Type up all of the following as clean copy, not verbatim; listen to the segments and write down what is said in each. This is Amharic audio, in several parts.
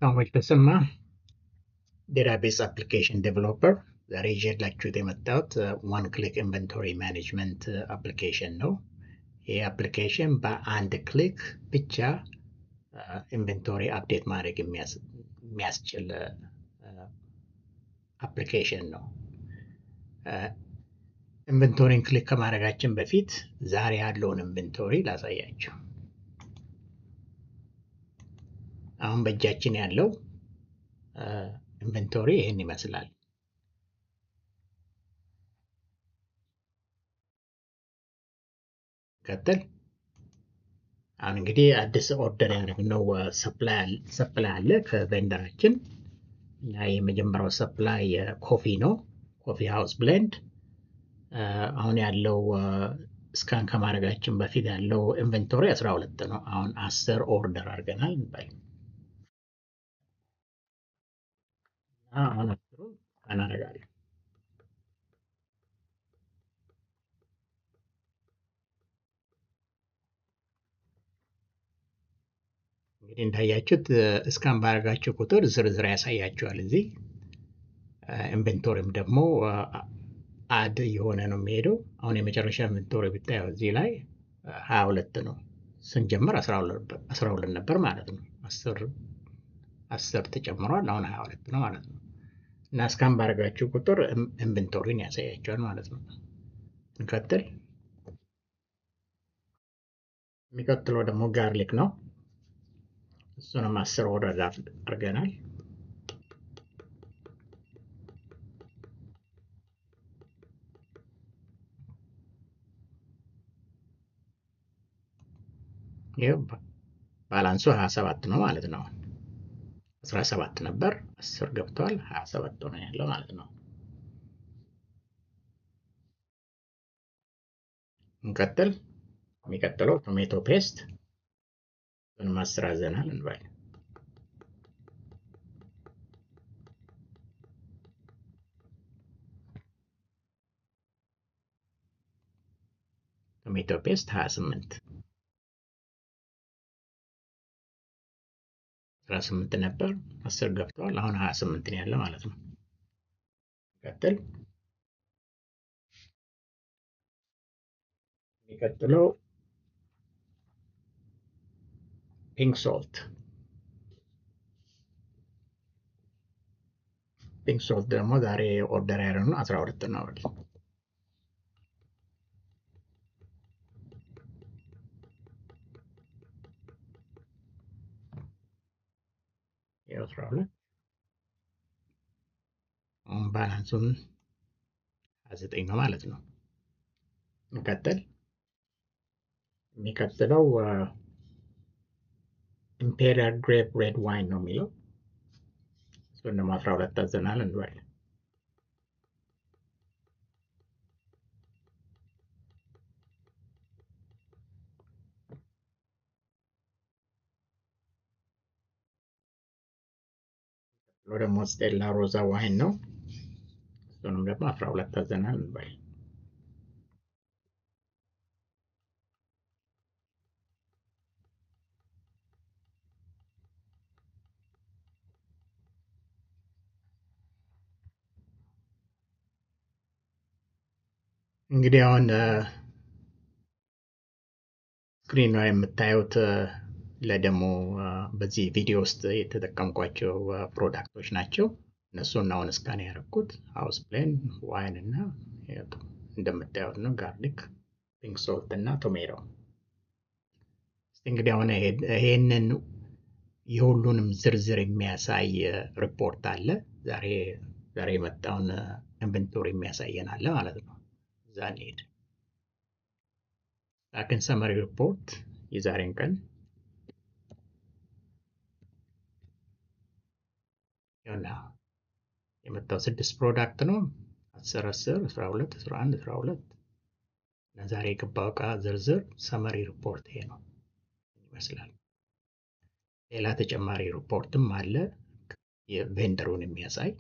ሰዎች በስማ ዴታቤዝ አፕሊኬሽን ዴቨሎፐር ዛሬ ይዤላችሁ የመጣሁት ዋን ክሊክ ኢንቨንቶሪ ማኔጅመንት አፕሊኬሽን ነው። ይህ አፕሊኬሽን በአንድ ክሊክ ብቻ ኢንቨንቶሪ አፕዴት ማድረግ የሚያስችል አፕሊኬሽን ነው። ኢንቨንቶሪን ክሊክ ከማድረጋችን በፊት ዛሬ ያለውን ኢንቨንቶሪ ላሳያችሁ። አሁን በእጃችን ያለው ኢንቨንቶሪ ይህን ይመስላል። ቀጥል። አሁን እንግዲህ አዲስ ኦርደር ያደረግነው ሰፕላይ አለ ከቬንደራችን እና የመጀመሪያው ሰፕላይ ኮፊ ነው፣ ኮፊ ሃውስ ብሌንድ። አሁን ያለው ስካን ከማድረጋችን በፊት ያለው ኢንቨንቶሪ 12 ነው። አሁን 10 ኦርደር አድርገናል እንበል። አሁን አስሩ እናደርጋለን። እንግዲህ እንዳያችሁት እስካን ባደረጋችሁ ቁጥር ዝርዝር ያሳያችኋል። እዚህ ኢንቨንቶሪም ደግሞ አድ የሆነ ነው የሚሄደው። አሁን የመጨረሻ ኢንቨንቶሪ ብታየው እዚህ ላይ 22 ነው። ስንጀምር 12 ነበር ማለት ነው። 10 ተጨምሯል። አሁን 22 ነው ማለት ነው። እና እስካን ባደረጋችሁ ቁጥር ኢንቨንቶሪን ያሳያችኋል ማለት ነው። እንቀጥል። የሚቀጥለው ደግሞ ጋርሊክ ነው። እሱንም 10 ኦርደር አድርገናል። ይኸው ባላንሱ 27 ነው ማለት ነው። 17 ነበር 10 ገብቷል፣ 27 ነው ያለው ማለት ነው። እንቀጥል። የሚቀጥለው ቶሜቶ ፔስት እሱንም 10 አዘናል እንበል። ቶሜቶ ፔስት 28 18 ነበር 10 ገብቷል፣ አሁን 28 ነው ያለው ማለት ነው። ቀጥል። የሚቀጥለው ፒንክ ሶልት ደግሞ ዛሬ ኦርደር ያደረግነው 12 ነው። የ12 አሁን ባላንሱን 29 ነው ማለት ነው። እንቀጥል። የሚቀጥለው ኢምፔሪያል ግሬፕ ሬድ ዋይን ነው የሚለው። እሱን ደግሞ 12 አዘናል እንበል። ደግሞ ስቴላ ሮዛ ዋይን ነው። እሱንም ደግሞ 12 አዘናል እንበል። እንግዲህ አሁን ስክሪን ላይ የምታዩት ለደሞ በዚህ ቪዲዮ ውስጥ የተጠቀምኳቸው ፕሮዳክቶች ናቸው። እነሱን አሁን እስካን ያደረኩት ሃውስ ብሌንድ ዋይን እና እንደምታዩት ነው ጋርሊክ፣ ፒንክ ሶልት እና ቶሜቶ። እንግዲህ አሁን ይሄንን የሁሉንም ዝርዝር የሚያሳይ ሪፖርት አለ። ዛሬ የመጣውን ኢንቨንቶሪ የሚያሳየን አለ ማለት ነው። እዛ እንሂድ። ላክን ሰመሪ ሪፖርት የዛሬን ቀን ይኸውና የመጣው 6 ፕሮዳክት ነው። 10 10 12 11 12 እና ዛሬ የገባው ዕቃ ዝርዝር ሰመሪ ሪፖርት ይሄ ነው ይመስላል። ሌላ ተጨማሪ ሪፖርትም አለ የቬንደሩን የሚያሳይ።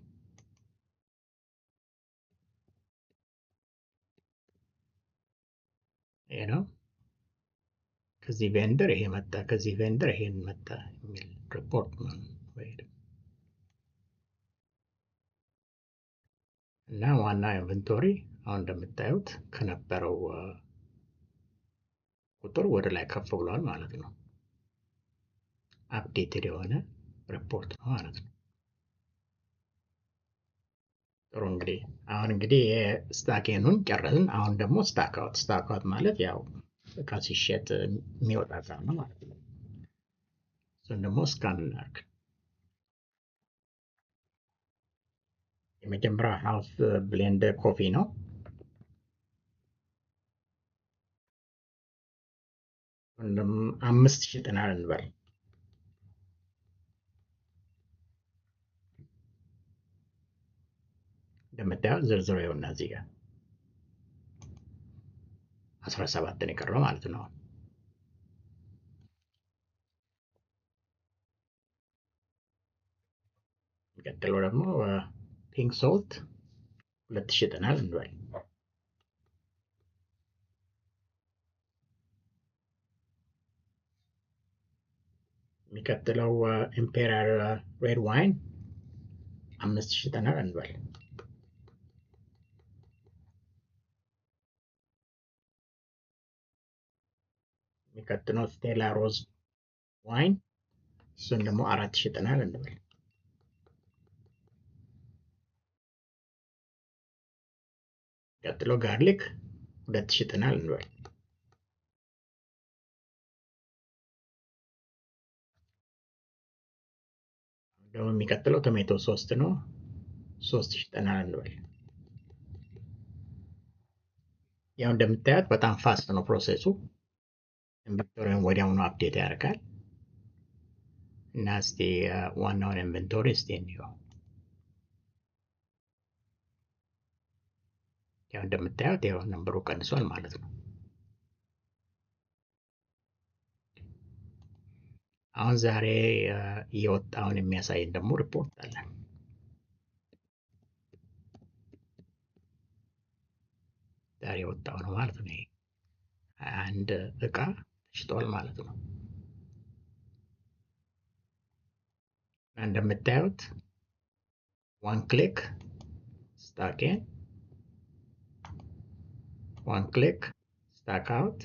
ይሄ ነው። ከዚህ ቬንደር ይሄ መጣ፣ ከዚህ ቬንደር ይሄን መጣ የሚል ሪፖርት ነው። እና ዋና ኢንቨንቶሪ አሁን እንደምታዩት ከነበረው ቁጥር ወደ ላይ ከፍ ብሏል ማለት ነው። አፕዴትድ የሆነ ሪፖርት ነው ማለት ነው። ጥሩ እንግዲህ አሁን እንግዲህ የስታኬኑን ጨረስን። አሁን ደግሞ ስታክ አውት ማለት ያው እቃ ሲሸጥ የሚወጣ እቃ ነው ማለት ነው። እሱን ደግሞ ስካን እናድርግ። የመጀመሪያ ሃውስ ብሌንድ ኮፊ ነው። ወንድም 5000 ሽጠናል እንበል። እንደምታየው ዝርዝሩ ይኸውና እዚህ ጋር 17 ነው የቀረው ማለት ነው። የሚቀጥለው ደግሞ ፒንክ ሶልት 2000 ሽጠናል እንበል። የሚቀጥለው ኢምፔሪያል ሬድ ዋይን 5000 ሽጠናል እንበል። የሚቀጥለው ስቴላ ሮዝ ዋይን እሱን ደግሞ 4000 ሽጠናል እንበል። የሚቀጥለው ጋርሊክ 2000 ሽጠናል እንበል። ደግሞ የሚቀጥለው ቶሜቶ 3 ነው፣ 3000 ሽጠናል እንበል። ያው እንደምታዩት በጣም ፋስት ነው ፕሮሴሱ። ኢንቨንቶሪውን ወዲያውኑ አፕዴት ያደርጋል። እና እስቲ ዋናውን ኢንቨንቶሪ እስቲ እንየው። ያው እንደምታዩት ያው ነምበሩ ቀንሷል ማለት ነው። አሁን ዛሬ የወጣውን የሚያሳይን ደግሞ ሪፖርት አለ። ዛሬ የወጣው ነው ማለት ነው። አንድ እቃ ተሽጧል ማለት ነው። እንደምታዩት ዋን ክሊክ ስታክ ኢን፣ ዋን ክሊክ ስታክ አውት፣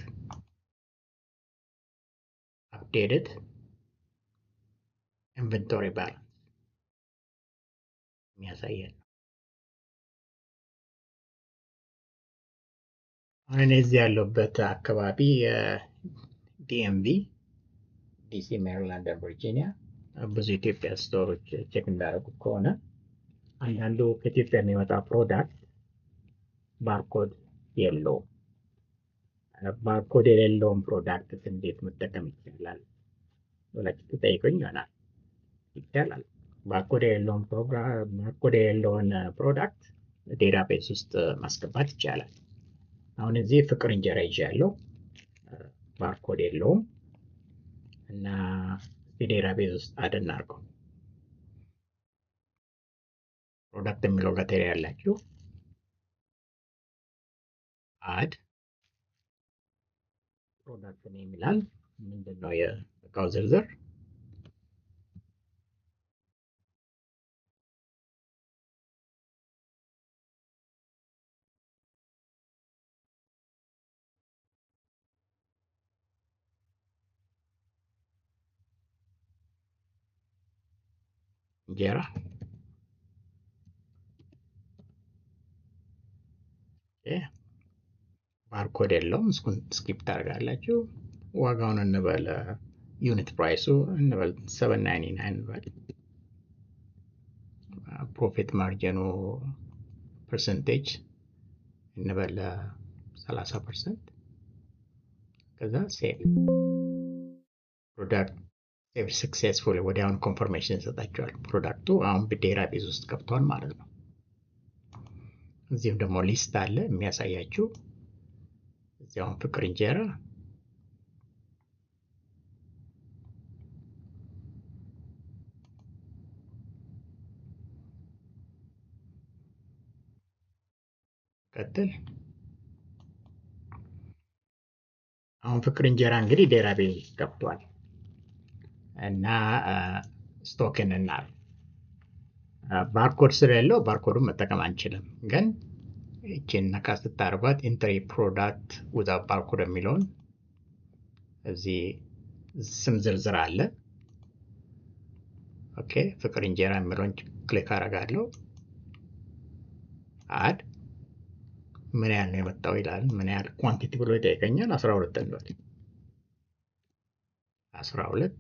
አፕዴትድ ኢንቨንቶሪ ባላንስ የሚያሳየን ነው። አሁን እዚህ ያለበት አካባቢ ዲኤምቪ ዲሲ፣ ሜሪላንድ፣ ቨርጂኒያ ብዙ ኢትዮጵያ ስቶሮች ቼክ እንዳደረጉት ከሆነ አንዳንዱ ከኢትዮጵያ የሚመጣ ፕሮዳክት ባርኮድ የለውም። ባርኮድ የሌለውን ፕሮዳክት እንዴት መጠቀም ይቻላል ብላችሁ ትጠይቁኝ ይሆናል። ይቻላል። ባርኮድ የሌለውን ፕሮዳክት ዴታቤዝ ውስጥ ማስገባት ይቻላል። አሁን እዚህ ፍቅር እንጀራ ይዣለሁ፣ ባርኮድ የለውም እና ዴታቤዝ ውስጥ አድ እናድርገው። ፕሮዳክት የሚለው ጋር ያላችሁ አድ ፕሮዳክት ነው የሚላል። ምንድነው የእቃው ዝርዝር? እንጀራ ባርኮድ የለውም። እስኩን ስኪፕ ታደርጋላችሁ። ዋጋውን እንበል ዩኒት ፕራይሱ እንበል 799 እንበል። ፕሮፊት ማርጂኑ ፐርሰንቴጅ እንበል 30%። ከዛ ሴቭ ፕሮዳክት ሴቭ ሰክሴስፉሊ ወዲያውን ኮንፈርሜሽን ይሰጣቸዋል። ፕሮዳክቱ አሁን ዴታቤዝ ውስጥ ገብቷል ማለት ነው። እዚህም ደግሞ ሊስት አለ የሚያሳያችሁ። እዚያውን ፍቅር እንጀራ ቀጥል። አሁን ፍቅር እንጀራ እንግዲህ ዴታቤዝ ውስጥ ገብቷል እና ስቶክን እናር ባርኮድ ስለሌለው ባርኮዱን መጠቀም አንችልም። ግን ይችን ነካ ስታደርጓት ኢንትሪ ፕሮዳክት ዊዛውት ባርኮድ የሚለውን እዚህ ስም ዝርዝር አለ። ኦኬ ፍቅር እንጀራ የሚለውን ክሊክ አደርጋለሁ። አድ ምን ያህል ነው የመጣው ይላል። ምን ያህል ኳንቲቲ ብሎ ይጠይቀኛል። 12 እንበል። 12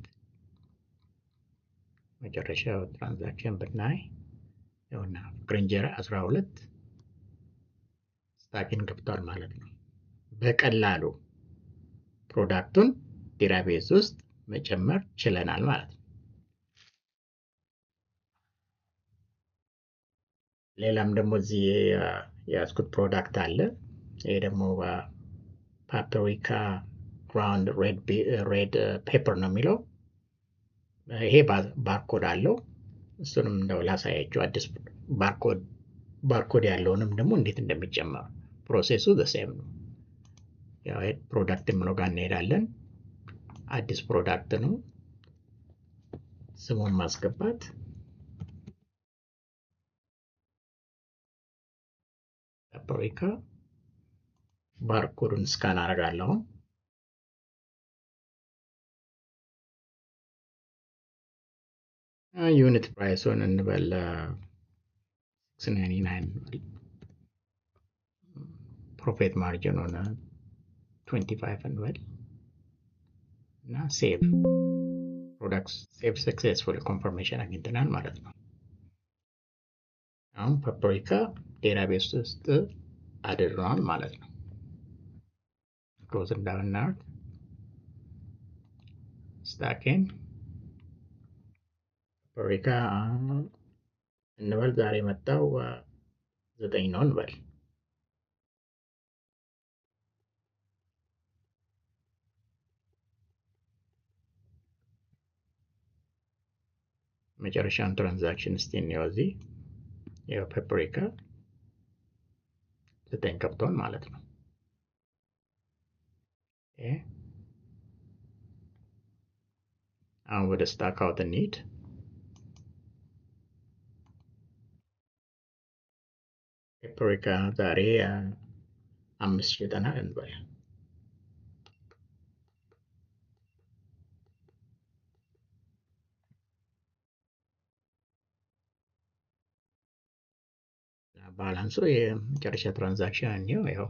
መጨረሻው ትራንዛክሽን ብናይ ይኸውና ፍቅር እንጀራ 12 ስታኪን ገብቷል ማለት ነው። በቀላሉ ፕሮዳክቱን ዴታቤዝ ውስጥ መጨመር ችለናል ማለት ነው። ሌላም ደግሞ እዚህ የያዝኩት ፕሮዳክት አለ። ይሄ ደግሞ ፓፕሪካ ግራውንድ ሬድ ፔፐር ነው የሚለው። ይሄ ባርኮድ አለው። እሱንም እንደው ላሳያችሁ። አዲስ ባርኮድ ያለውንም ደግሞ እንዴት እንደሚጨመር ፕሮሴሱ ዘሴም ነው። ያው ፕሮዳክት የምለው ጋር እንሄዳለን። አዲስ ፕሮዳክት ነው። ስሙን ማስገባት ፓፕሪካ ባርኮዱን ስካን አደርጋለሁ። ዩኒት ፕራይሱን እንበል 699 ፕሮፊት ማርጂን ሆነ 25 እንበል እና ሴቭ ፕሮዳክት ሴቭ ሰክሰስፉል ኮንፈርሜሽን አግኝተናል ማለት ነው። አሁን ፓፕሪካ ዴታቤዝ ውስጥ አድርገናል ማለት ነው። ክሎዝ እንዳናደርግ ስታኬን ፓፕሪካ እንበል ዛሬ መጣው 9 ነው እንበል። መጨረሻውን ትራንዛክሽን እስቲ እንየው። እዚህ ያው ፓፕሪካ 9 ገብቷል ማለት ነው። አሁን ወደ ስታክ አውት እንሂድ። ፓፕሪካ ዛሬ 5 ሸጠናል እንበል። ባላንሱ የመጨረሻ ትራንዛክሽን እንየው። ያው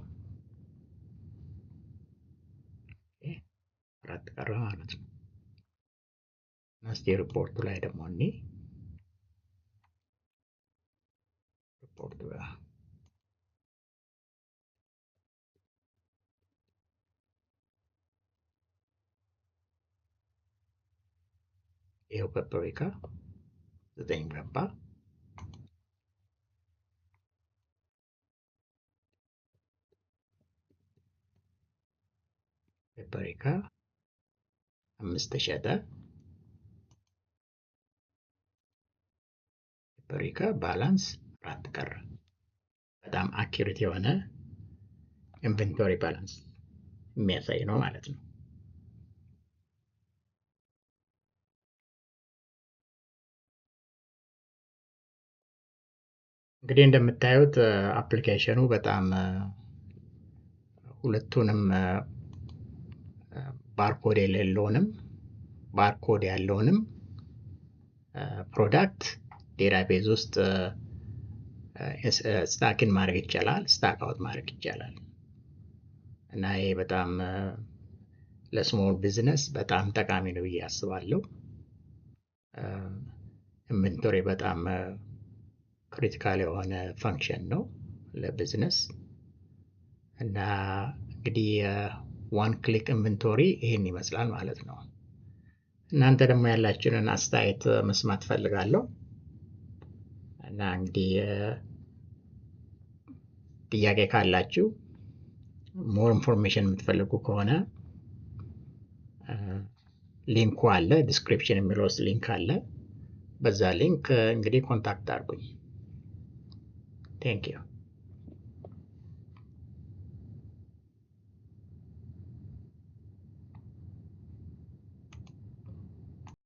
4 ቀረ ማለት ነው። እስቲ ሪፖርቱ ላይ ደግሞ እኔ ሪፖርቱ ይኸው ፓፕሪካ 9 ገባ። ፓፕሪካ 5 ተሸጠ። ፓፕሪካ ባላንስ 4 ቀረ። በጣም አኪዩሬት የሆነ ኢንቨንቶሪ ባላንስ የሚያሳይ ነው ማለት ነው። እንግዲህ እንደምታዩት አፕሊኬሽኑ በጣም ሁለቱንም ባርኮድ የሌለውንም ባርኮድ ያለውንም ፕሮዳክት ዴታቤዝ ውስጥ ስታክን ማድረግ ይቻላል፣ ስታክ አውት ማድረግ ይቻላል። እና ይሄ በጣም ለስሞል ቢዝነስ በጣም ጠቃሚ ነው ብዬ አስባለሁ። ኢንቨንቶሪ በጣም ክሪቲካል የሆነ ፈንክሽን ነው ለቢዝነስ። እና እንግዲህ ዋን ክሊክ ኢንቨንቶሪ ይሄን ይመስላል ማለት ነው። እናንተ ደግሞ ያላችሁን አስተያየት መስማት ፈልጋለሁ። እና እንግዲህ ጥያቄ ካላችሁ ሞር ኢንፎርሜሽን የምትፈልጉ ከሆነ ሊንኩ አለ፣ ዲስክሪፕሽን የሚለው ውስጥ ሊንክ አለ። በዛ ሊንክ እንግዲህ ኮንታክት አድርጉኝ። ቴንክ ዩ